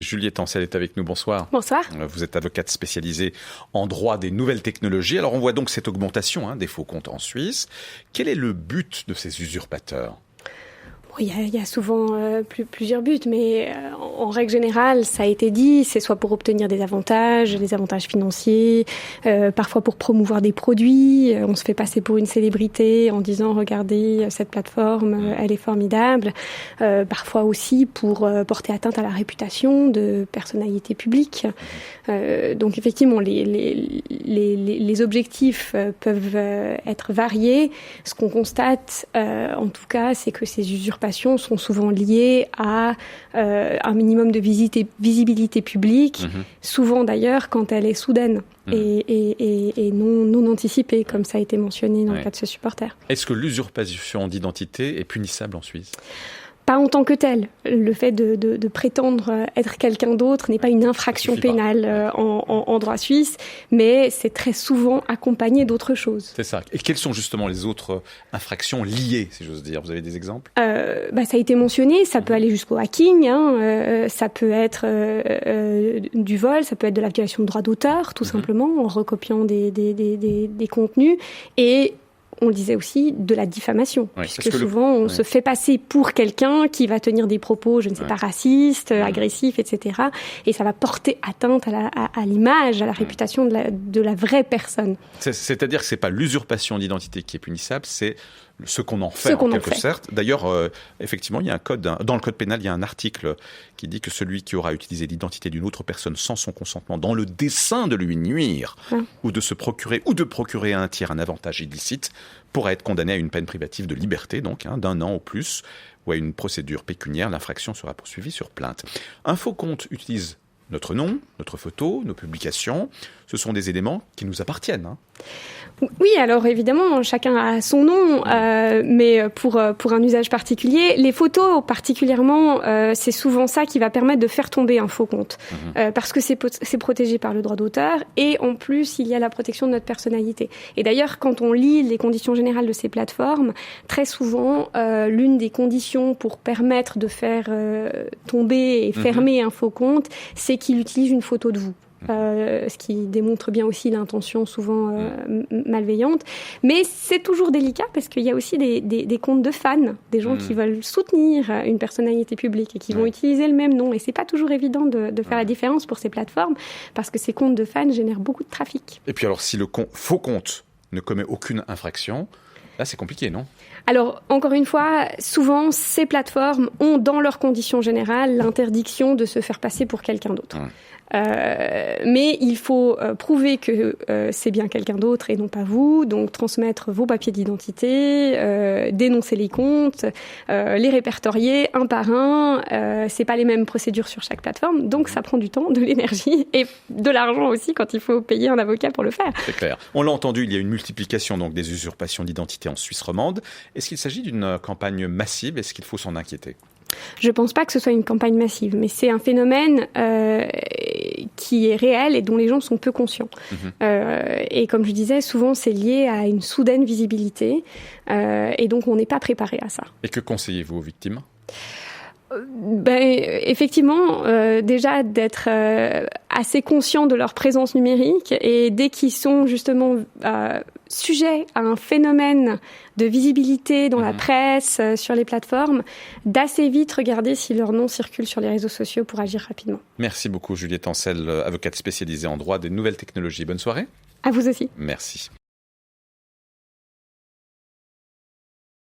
Juliette Ancel est avec nous, bonsoir. Bonsoir. Vous êtes avocate spécialisée en droit des nouvelles technologies. Alors on voit donc cette augmentation des faux comptes en Suisse. Quel est le but de ces usurpateurs ? Il y a souvent plusieurs buts, mais en règle générale, ça a été dit, c'est soit pour obtenir des avantages financiers, parfois pour promouvoir des produits. On se fait passer pour une célébrité en disant « Regardez, cette plateforme, elle est formidable ». Parfois aussi pour porter atteinte à la réputation de personnalités publiques. Donc effectivement, les objectifs peuvent être variés. Ce qu'on constate, en tout cas, c'est que ces usurpations sont souvent liées à un minimum de visibilité publique, souvent d'ailleurs quand elle est soudaine et non anticipée, comme ça a été mentionné dans le cas de ce supporter. Est-ce que l'usurpation d'identité est punissable en Suisse ? Pas en tant que tel. Le fait de prétendre être quelqu'un d'autre n'est pas une infraction pénale en droit suisse, mais c'est très souvent accompagné d'autres choses. C'est ça. Et quelles sont justement les autres infractions liées, si j'ose dire ? Vous avez des exemples ? Ça a été mentionné, ça peut aller jusqu'au hacking, ça peut être du vol, ça peut être de la violation de droits d'auteur, tout simplement, en recopiant des contenus, et on le disait aussi, de la diffamation, puisque souvent on se fait passer pour quelqu'un qui va tenir des propos, je ne sais pas, racistes, agressifs, etc. Et ça va porter atteinte à l'image, à la réputation de la vraie personne. C'est-à-dire que ce n'est pas l'usurpation d'identité qui est punissable, c'est ce qu'on en fait, en quelque sorte. D'ailleurs, effectivement, il y a un code, dans le code pénal, il y a un article qui dit que celui qui aura utilisé l'identité d'une autre personne sans son consentement dans le dessein de lui nuire ou de se procurer ou de procurer à un tiers un avantage illicite pourra être condamné à une peine privative de liberté, donc d'1 an ou plus, ou à une procédure pécuniaire. L'infraction sera poursuivie sur plainte. Un faux compte utilise notre nom, notre photo, nos publications. Ce sont des éléments qui nous appartiennent. Oui, alors évidemment, chacun a son nom, mais pour un usage particulier, les photos particulièrement, c'est souvent ça qui va permettre de faire tomber un faux compte, parce que c'est protégé par le droit d'auteur, et en plus, il y a la protection de notre personnalité. Et d'ailleurs, quand on lit les conditions générales de ces plateformes, très souvent, l'une des conditions pour permettre de faire tomber et fermer un faux compte, c'est qu'il utilise une photo de vous. Ce qui démontre bien aussi l'intention souvent malveillante. Mais c'est toujours délicat parce qu'il y a aussi des comptes de fans, des gens qui veulent soutenir une personnalité publique et qui vont utiliser le même nom. Et c'est pas toujours évident de faire la différence pour ces plateformes parce que ces comptes de fans génèrent beaucoup de trafic. Et puis alors, si le faux compte ne commet aucune infraction, là c'est compliqué, non ? Alors, encore une fois, souvent, ces plateformes ont dans leurs conditions générales l'interdiction de se faire passer pour quelqu'un d'autre. Mais il faut prouver que c'est bien quelqu'un d'autre et non pas vous, donc transmettre vos papiers d'identité, dénoncer les comptes, les répertorier un par un. C'est pas les mêmes procédures sur chaque plateforme, donc ça prend du temps, de l'énergie et de l'argent aussi quand il faut payer un avocat pour le faire. C'est clair. On l'a entendu, il y a une multiplication donc des usurpations d'identité en Suisse romande. Est-ce qu'il s'agit d'une campagne massive ? Est-ce qu'il faut s'en inquiéter ? Je pense pas que ce soit une campagne massive, mais c'est un phénomène qui est réel et dont les gens sont peu conscients. Et comme je disais, souvent c'est lié à une soudaine visibilité et donc on n'est pas préparé à ça. Et que conseillez-vous aux victimes ? Effectivement, déjà d'être assez conscients de leur présence numérique et dès qu'ils sont justement sujets à un phénomène de visibilité dans la presse, sur les plateformes, d'assez vite regarder si leur nom circule sur les réseaux sociaux pour agir rapidement. Merci beaucoup Juliette Ancel, avocate spécialisée en droit des nouvelles technologies. Bonne soirée. À vous aussi. Merci.